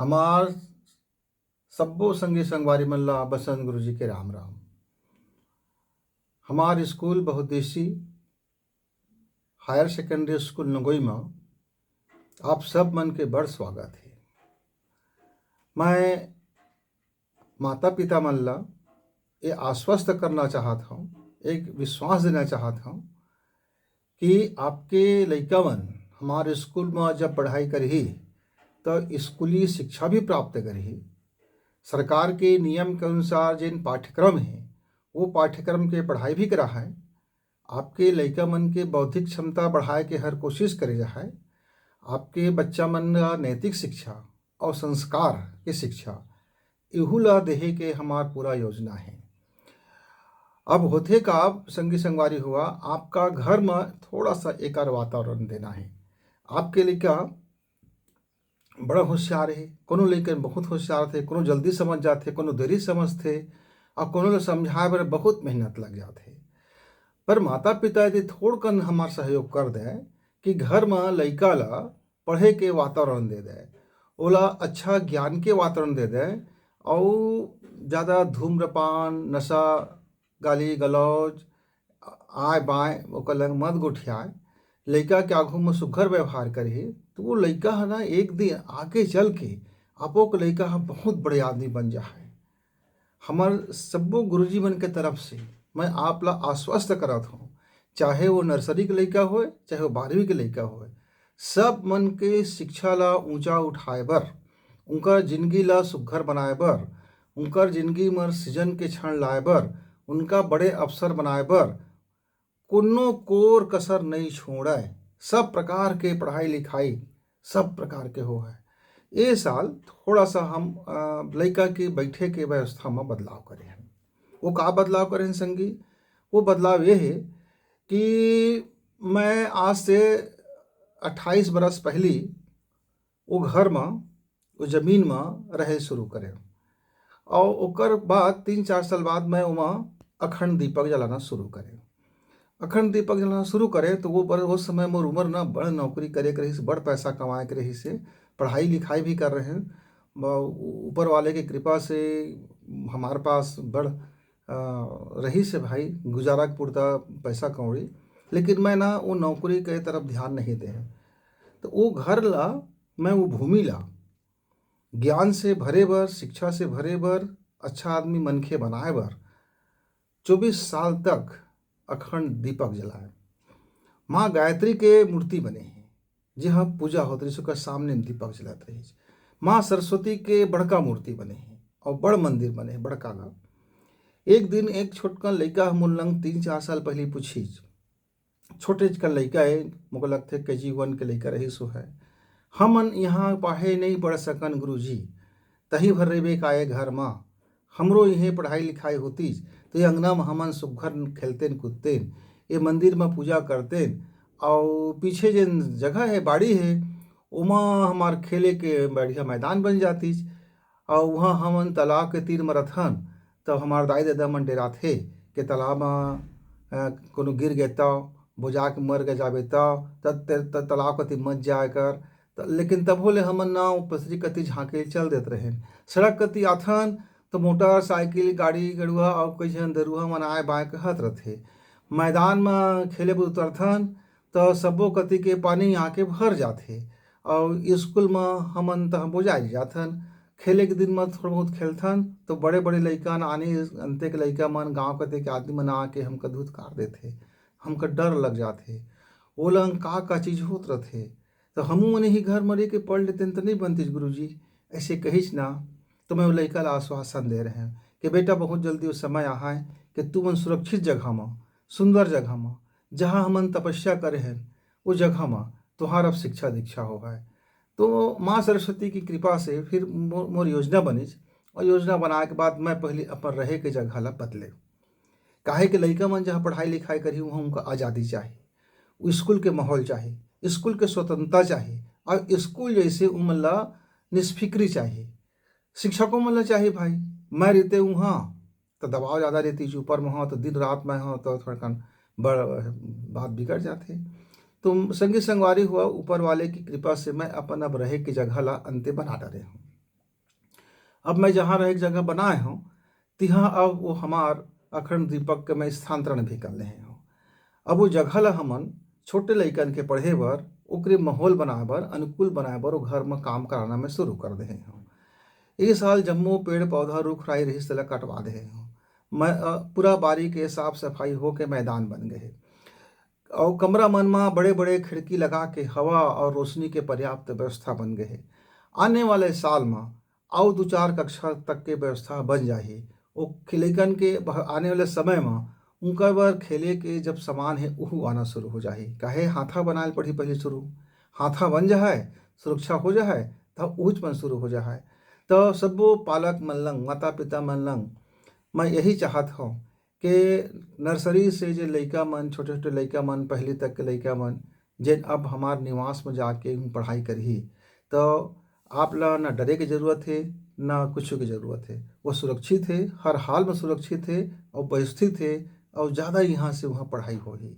हमार सब्बो संगी संगवारी मन ला बसंत गुरु जी के राम राम। हमार स्कूल बहुउद्देशीय हायर सेकेंडरी स्कूल नगोई में आप सब मन के बड़ स्वागत है। मैं माता पिता मन ला ये आश्वस्त करना चाहता हूँ, एक विश्वास देना चाहता हूँ कि आपके लइका मन हमारे स्कूल में जब पढ़ाई करही तो स्कूली शिक्षा भी प्राप्त करही। सरकार के नियम के अनुसार जिन पाठ्यक्रम है वो पाठ्यक्रम के पढ़ाई भी करा है। आपके लइका मन के बौद्धिक क्षमता बढ़ाए के हर कोशिश करे जा है। आपके बच्चा मन ला नैतिक शिक्षा और संस्कार की शिक्षा इहू ला देहे के हमार पूरा योजना है। अब होते का आप संगी संगवारी हुआ आपका घर में थोड़ा सा एकार वातावरण देना है। आपके लइका बड़ा होशियार है, कोनो लइका बहुत होशियार थे, कोनो जल्दी समझ जाते, कोनो देरी समझते और कोनो ला समझाए बर बहुत मेहनत लग जाते। पर माता पिता यदि थोड़कन हमार सहयोग कर दे कि घर में लइका ला पढ़े के वातावरण दे दे, ओला अच्छा ज्ञान के वातावरण दे दे और ज़्यादा धूम्रपान नशा गाली गलौज आय बाय ओकर लंग मत गोठियाए, लइका के आघू में सुघर व्यवहार करही तो वो लइका है ना एक दिन आगे चल के आपो के लइका बहुत बड़े आदमी बन जा है। हमार सब्बो गुरुजी मन के तरफ से मैं आप ला आश्वस्त करत हूँ, चाहे वो नर्सरी के लइका होए चाहे वो 12वीं के लइका होए, सब मन के शिक्षा ला ऊंचा उठाए बर, उनकर जिंदगी ला सुघर बनाए बर, उनकर जिंदगी में सृजन के क्षण लाए बर, उनका बड़े अफसर बनाए बर कोनो कोर कसर नहीं छोड़े। सब प्रकार के पढ़ाई लिखाई सब प्रकार के हो है। ये साल थोड़ा सा हम लइका के बैठे के व्यवस्था में बदलाव करे हैं। वो का बदलाव करें हैं संगी? वो बदलाव ये है कि मैं आज से 28 बरस पहली वो घर में वो जमीन में रहे शुरू करे और ओकर बाद 3-4 साल बाद मैं वहाँ अखंड दीपक जलाना शुरू करे। अखंड दीपक जलाना शुरू करे तो वो बड़े उस समय मोर उम्र ना बड़ नौकरी करे के रही से, बड़ पैसा कमाए के रही से, पढ़ाई लिखाई भी कर रहे हैं। ऊपर वाले की कृपा से हमारे पास बड़ रही से भाई गुजारा के पुरता पैसा कौड़ी, लेकिन मैं ना वो नौकरी के तरफ ध्यान नहीं दे। तो वो घर ला मैं वो भूमि ला ज्ञान से भरे बर, शिक्षा से भरे बर, अच्छा आदमी मनखे बनाए बर 24 साल तक अखंड दीपक जलाए। माँ गायत्री के मूर्ति बने हैं जहाँ पूजा होती रही, उसका सामने दीपक जलाते रही। माँ सरस्वती के बड़का मूर्ति बने हैं और बड़ मंदिर बने हैं बड़का का। एक दिन एक छोटका लड़का हम लंग 3-4 साल पहले पूछी, छोटे का लड़का है, मुझे लगते KG1 के लड़का रही सो है, हमन यहाँ पढ़े नहीं पढ़ सकन गुरुजी, तही भर रेबे काए घर माँ, हमरो यहीं पढ़ाई लिखाई होती तो ये अंगना में हमन सुघर खेलतेन कूदतेन, ये मंदिर में पूजा करतेन और पीछे जिन जगह है बाड़ी है उमा हमार खेले के बढ़िया मैदान बन जाती और वहाँ हमन तालाब के तीर में रथन। तब हमार दाई दादा मन डेराथे कि तालाब में कोनो गिर गए तो बुझा के मर गए जाबे तब तालाब कति मत जाए कर। लेकिन तब होले हमन ना पसरी कति झाँके चल देते रहे। सड़क कति आथन तो मोटरसाइकिल गाड़ी गड़ुआ और कई झन दरुआ मन आए बाए कहत रथे। मैदान में खेले बर उतरथन तो सब्बो कति के पानी आके भर जाथे और स्कूल में हमन तो बोझाई जाथन। खेले के दिन में थोड़ा बहुत खेलथन तो बड़े बड़े लइका आने अंते के लइका मन गाँव कते के आदमी मन आके हमका धुतकार देथे, हमका डर लग जाथे, वो लंग का चीज़ होत रथे। तो हमू मने ही घर में रह के पढ़ लेते तो नहीं बनती गुरुजी, ऐसे कहीच ना। तो मैं वो लड़का ला आश्वासन दे रहे हैं कि बेटा बहुत जल्दी वो समय आए कि तू मन सुरक्षित जगह में, सुंदर जगह में, जहाँ हमन तपस्या करे हैं वो जगह में तुहार अब शिक्षा दीक्षा हो है। तो माँ सरस्वती की कृपा से फिर मोर योजना बनी और योजना बनाए के बाद मैं पहले अपन रहे के जगह ला बदले। काहे के लइका मन जहाँ पढ़ाई लिखाई करी वहाँ उनका आज़ादी चाहिए, स्कूल के माहौल चाहिए, स्कूल के स्वतंत्रता चाहिए और स्कूल जैसे उमन ला निष्फिक्री चाहिए। शिक्षकों मतलब चाहिए भाई, मैं रहते वहाँ तो दबाव ज़्यादा रहती, ऊपर में हो तो दिन रात में हो तो थोड़ा बड़ बात बिगड़ जाते। तो संगी संगवारी हुआ ऊपर वाले की कृपा से मैं अपन अब रहे की जगह ला अंते बना डाले हूँ। अब मैं जहाँ रह जगह बनाए हूँ तिहाँ अब वो हमार अखंड दीपक के मैं स्थानांतरण भी कर ले हूँ। अब वो जगह ला हमन छोटे लइकन के पढ़े बर ओकरे माहौल बनाए बर अनुकूल बनाए बर वो घर में काम कराना मैं शुरू कर दे हूँ। ए साल जम्मो पेड़ पौधा रुख राई रहिस तेला कटवा दे हूँ। मैं पूरा बारी के साफ सफाई हो के मैदान बन गए और कमरा मन में बड़े बड़े खिड़की लगा के हवा और रोशनी के पर्याप्त व्यवस्था बन गए। आने वाले साल में और 2-4 कक्षा तक के व्यवस्था बन जाही। वो लइकन के आने वाले समय में उनका बर खेले के जब सामान है वह आना शुरू हो जाही। काहे हाथा बनाए पड़ी पहले शुरू, हाथा बन जाए सुरक्षा हो जाए तब ऊँच मन शुरू हो जाए। तो सब्बो पालक मन लंग माता पिता मन लंग मैं यही चाहत हूँ कि नर्सरी से जो लइका मन छोटे छोटे लइका मन पहली तक के लइका मन जेन अब हमार निवास में जाके पढ़ाई करही तो आप ला ना डरे की ज़रूरत है ना कुछ की ज़रूरत है। वो सुरक्षित है, हर हाल में सुरक्षित है और व्यवस्थित है और ज़्यादा यहाँ से वहाँ पढ़ाई होही।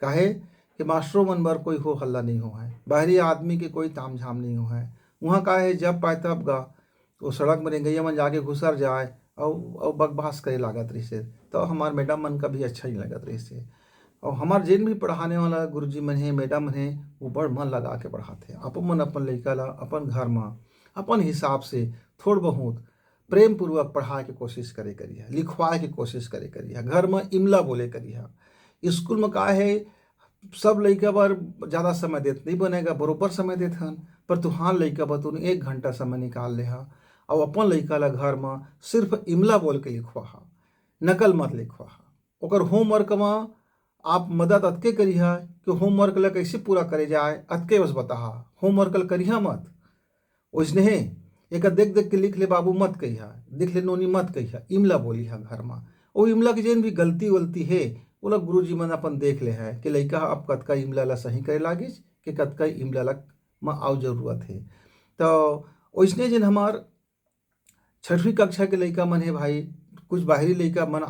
काहे कि मास्टरों मन बर कोई हो हल्ला नहीं हो है, बाहरी आदमी के कोई ताम झाम नहीं हो है। वहाँ का है जब पाए तब गा वो सड़क में रेंगैया मन जाके घुसर जाए और बकवास करे लागत रही से तो हमार मैडम मन का भी अच्छा ही लगत रही से। और हमार जेन भी पढ़ाने वाला गुरुजी मन है मैडम मन है वो बड़ मन लगा के पढ़ाते। अपन मन अपन लइका ला अपन घर में अपन हिसाब से थोड़ बहुत प्रेम पूर्वक पढ़ाए के कोशिश करे करिए, लिखवाए के कोशिश करे करिए, घर में इमला बोले करिए। स्कूल में का है सब लइका बर ज़्यादा समय देत नहीं बनेगा, बरोबर समय देत हन पर तुहार लइका बर तूने 1 घंटा समय निकाल ले हा और अपन लइका ला घर में सिर्फ इमला बोल के लिखवा हा, नकल मत लिखवा हा। ओकर होमवर्क में आप मदद अतके करिहा कि होमवर्क ला कैसे पूरा करे जाए अतके बस बताहा। होमवर्क ला करिहा मत ओइसने एक देख देख के लिख ले बाबू मत कहिया, देख ले नोनी मत कहिया, इमला बोलिहा घर में। वो इमला के जेन भी गलती वलती है वो लोग गुरुजी मन अपन देख ले है कि लइका अब कतका इमला ला सही करे लागिस कि कतका इमला ला में आउ जरूरत है। तो ओइसने जेन हमार 6वीं कक्षा के लइका मन है भाई, कुछ बाहरी लइका मन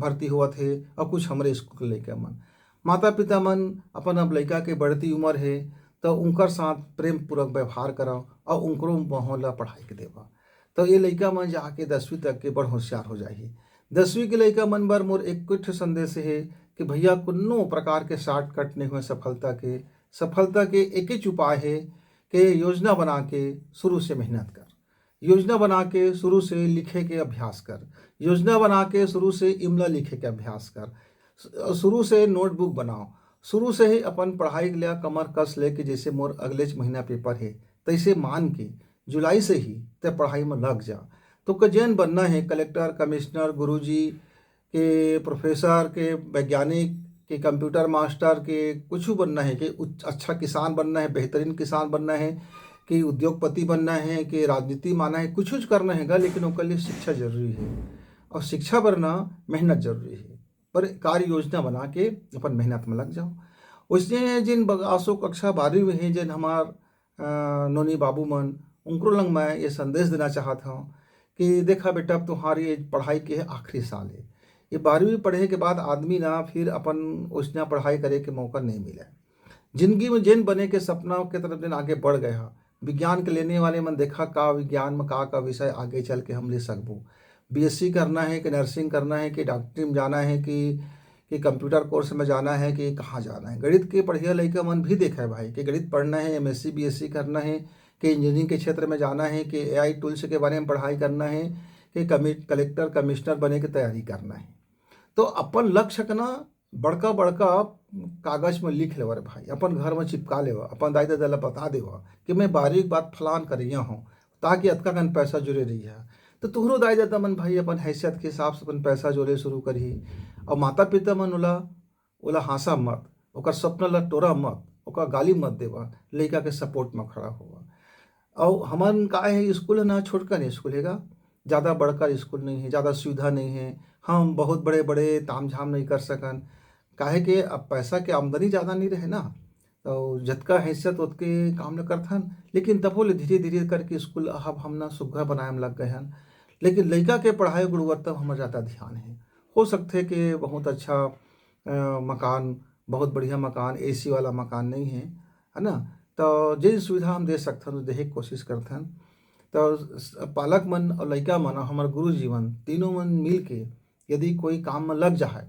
भर्ती होवत है और कुछ हमारे स्कूल के लइका मन। माता पिता मन अपन अब लइका के बढ़ती उम्र है तो उनकर साथ प्रेम पूर्वक व्यवहार कराओ और उनको माहौल ला पढ़ाई के देवा। तो ये लइका मन जाके 10वीं तक के बड़ होशियार हो जाही। 10वीं के लइका मन बर मोर एक संदेश है कि भैया कोनो प्रकार के शॉर्टकट नहीं हुए सफलता के एक ही उपाय है कि योजना बना के शुरू से मेहनत कर, योजना बना के शुरू से लिखे के अभ्यास कर, योजना बना के शुरू से इमला लिखे के अभ्यास कर, शुरू से नोटबुक बनाओ, शुरू से ही अपन पढ़ाई के लिए कमर कस ले कि जैसे मोर अगले महीना पेपर है तैसे मान के जुलाई से ही ते पढ़ाई में लग जा। तो कजैन बनना है कलेक्टर कमिश्नर गुरुजी के प्रोफेसर के वैज्ञानिक के कंप्यूटर मास्टर के कुछ बनना है कि अच्छा किसान बनना है, बेहतरीन किसान बनना है कि उद्योगपति बनना है कि राजनीति माना है, कुछ करना है लेकिन उसके लिए शिक्षा जरूरी है और शिक्षा बनना मेहनत जरूरी है। पर कार्य योजना बना के अपन मेहनत में लग जाओ। उसने जिन बगासो कक्षा 12वीं में है जिन हमार नोनी बाबू मन उनको लंग मैं ये संदेश देना चाहता हूँ कि देखा बेटा अब तुम्हारी ये पढ़ाई के आखिरी साल है। ये 12वीं पढ़े के बाद आदमी ना फिर अपन उसना पढ़ाई करे के मौका नहीं मिला। जिंदगी में जिन बने के सपना के तरफ दिन आगे बढ़ गया। विज्ञान के लेने वाले मन देखा का विज्ञान में का विषय आगे चल के हम ले सकबो। बीएससी करना है कि नर्सिंग करना है कि डॉक्टरी में जाना है कि कंप्यूटर कोर्स में जाना है कि कहाँ जाना है। गणित के पढ़िया लड़का मन भी देखा है भाई कि गणित पढ़ना है, एमएससी बीएससी करना है कि इंजीनियरिंग के क्षेत्र में जाना है कि एआई टूल्स के बारे में पढ़ाई करना है कि कलेक्टर कमिश्नर बने की तैयारी करना है। तो अपन लक्ष्य का ना बड़का बड़का कागज में लिख लेवा रे भाई, अपन घर में चिपका लेवा, अपन दाई दादा ला बता देवा कि मैं बारीक बात फलान करिया हूँ ताकि अतका कन पैसा जुड़े रही है। तो तुहरो दाई दादा मन भाई अपन हैसियत के हिसाब से अपन पैसा जोड़े शुरू करी और माता पिता मन ओला ओला हाँसा मत, ओकर सपना ला टोरा मत, ओकर गाली मत देवा, लड़का के सपोर्ट में खड़ा हुआ। और हमन का है स्कूल है ना छोटका नहीं स्कूल हैगा, ज़्यादा बड़का स्कूल नहीं है, ज़्यादा सुविधा नहीं है, हम बहुत बड़े बड़े ताम झाम नहीं कर सकन काहे के अब पैसा के आमदनी ज़्यादा नहीं रहे ना तो जतका हैसियत उतके काम न करथन। लेकिन तबो ले धीरे धीरे करके स्कूल अब हम ना सुग्घर बनाए में लग गए हैं। लेकिन लड़का के पढ़ाई गुणवत्ता हमारा ज़्यादा ध्यान है। हो सकते है कि बहुत अच्छा मकान, बहुत बढ़िया मकान, एसी वाला मकान नहीं है, है ना। तो जिन सुविधा हम दे सकथन देहे के कोशिश करथन तो पालक मन और लइका मन और हमार गुरुजी मन तीनों मन मिल के यदि कोई काम में लग जाए,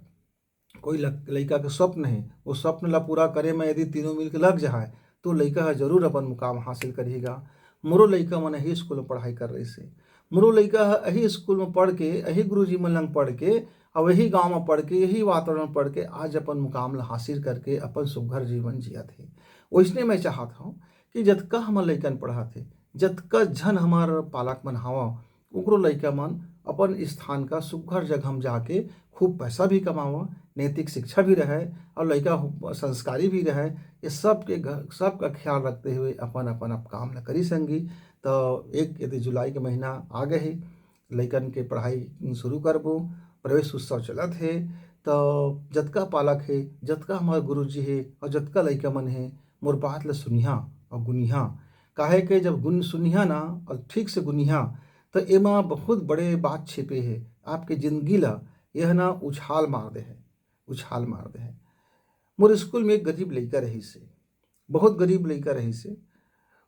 कोई लइका के स्वप्न है, वो स्वप्न ला पूरा करे में यदि तीनों मिल के लग जाए तो लइका ह जरूर अपन मुकाम हासिल करिएगा। मोरो लइका मन यही स्कूल में पढ़ाई कर रही से, मोरो लइका ह यही स्कूल में पढ़ के, यही गुरुजी मन लंग पढ़ के और वही गांव में पढ़ के, यही वातावरण में पढ़ के आज अपन मुकाम ला हासिल करके अपन सुघर जीवन जिया थे। वैसने मैं चाहत हूँ कि जतका हमर लइकन पढ़ा थे, जतका झन हमार पालक मन हवा, ओकरो लइका मन अपन स्थान का सुघर जगह में जाके खूब पैसा भी कमावा, नैतिक शिक्षा भी रहे और लइका संस्कारी भी रहे। ये सब के सबका ख्याल रखते हुए अपन अपन अब काम ला करी संगी। तो एक यदि जुलाई के महीना आ गए है, लइकन के पढ़ाई शुरू करबो, प्रवेश उत्सव चलत है। तो जतका पालक है, जतका हमार गुरुजी है और जतका लइका मन है, मोर बात ला सुनिहा और गुनिहा। काहे के जब गुन सुनिहा ना और ठीक से गुनिहा तो एमा बहुत बड़े बात छिपे है। आपके जिंदगी ला यह ना उछाल मार दे है, उछाल मार दे है। मोर स्कूल में एक गरीब लइका रही से, बहुत गरीब लइका रही से।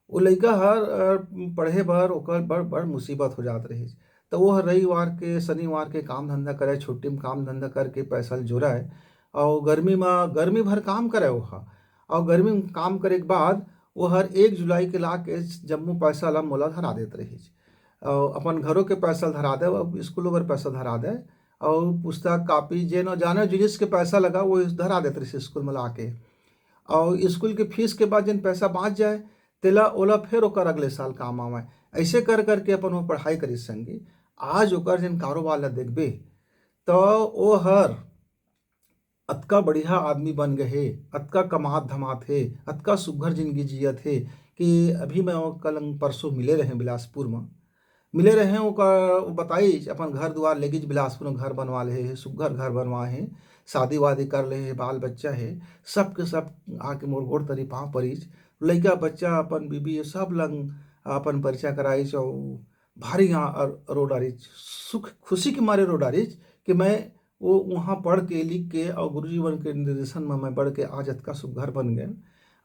वो लइका हर पढ़े बर ओकर बड़ मुसीबत हो जात रही। तो वो हर रविवार के शनिवार के काम धंधा करे, छुट्टी में काम धंधा करके पैसा ल जोराए और गर्मी भर काम करे ओहा। और गर्मी में काम करे के बाद वो हर 1 जुलाई के ला के जम्मो पैसा ला मोला धरा देत रही। और अपन घरों के पैसा धरा दे और स्कूलों पर पैसा धरा दे और पुस्तक कापी जे न जाने जिनिस के पैसा लगा वो धरा देते रही स्कूल में ला के। और स्कूल के फीस के बाद जिन पैसा बाँच जाए तेला ओला फिर ओकर अगले साल काम आवे। ऐसे कर करके अपन वो पढ़ाई करी संगी। आज ओकर जिन कारोबार ला देखबे तो वो हर अतका बढ़िया आदमी बन गए, अतका कमात धमात है, अतका सुघर जिंदगी जियत है कि अभी मैं कल परसों मिले रहे बिलासपुर में, मिले रहे ओकर वो बताई अपन घर द्वार लेके बिलासपुर में घर बनवा ले है, सुघर घर बनवा है, शादी वादी कर ले है, बाल बच्चा है, सब के सब आके मोर गोड़ तरी पाँव परीच। लइका बच्चा अपन बीबी सब लंग अपन परिचय कराई चौ भारी यहाँ रोडारिच सुख खुशी के मारे रोडारिच कि मैं वो वहाँ पढ़ के लिख के और गुरुजी बन के निर्देशन में मैं बढ़ के आज अतका सुघर बन गए।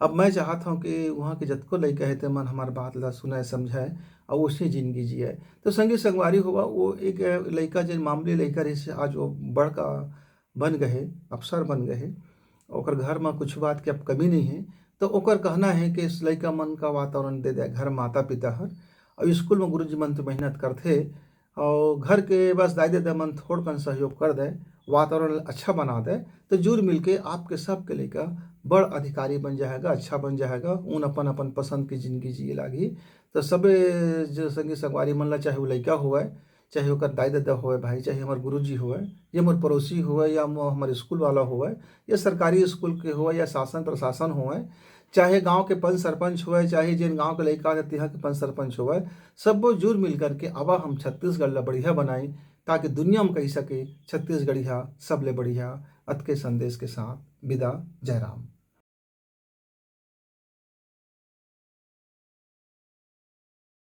अब मैं चाहता हूँ कि वहाँ के जतको लइका है ते मन हमार बात ला सुनाए समझाए और उसी जिंदगी जिए। तो संगी संगवारी हुआ वो एक लइका जिन मामूली लइका रही से आज वो बड़का बन गए, अफसर बन गए। ओकर घर में कुछ बात के अब कमी नहीं है। तो ओकर कहना है कि इस लइका मन का वातावरण दे दे घर माता पिता हर और स्कूल में गुरुजी मन तो मेहनत करते और घर के बस दाई दे मन थोड़ कन सहयोग कर दे, वातावरण अच्छा बना दे तो जुड़ मिल के आपके सबके लइका बड़ अधिकारी बन जाएगा, अच्छा बन जाएगा। उन अपन अपन पसंद की जिंदगी जिए लागी। तो सबे जो संगी संगवारी मन ला चाहे वो लइका हुए, चाहे ओकर दाई दादा हुए भाई, चाहे हमार गुरुजी हुए या मोर पड़ोसी हुए या हमारे स्कूल वाला हुए या सरकारी स्कूल के हुए या शासन प्रशासन हुए, चाहे गांव के पंच सरपंच हुए, चाहे जिन गांव के लइका रहते यहाँ के पंच सरपंच हुए, सब जुड़ मिल करके अब हम छत्तीसगढ़ ला बढ़िया बनाई ताकि दुनिया में कही सके छत्तीसगढ़िया सबले बढ़िया। अत के संदेश के साथ विदा। जय राम।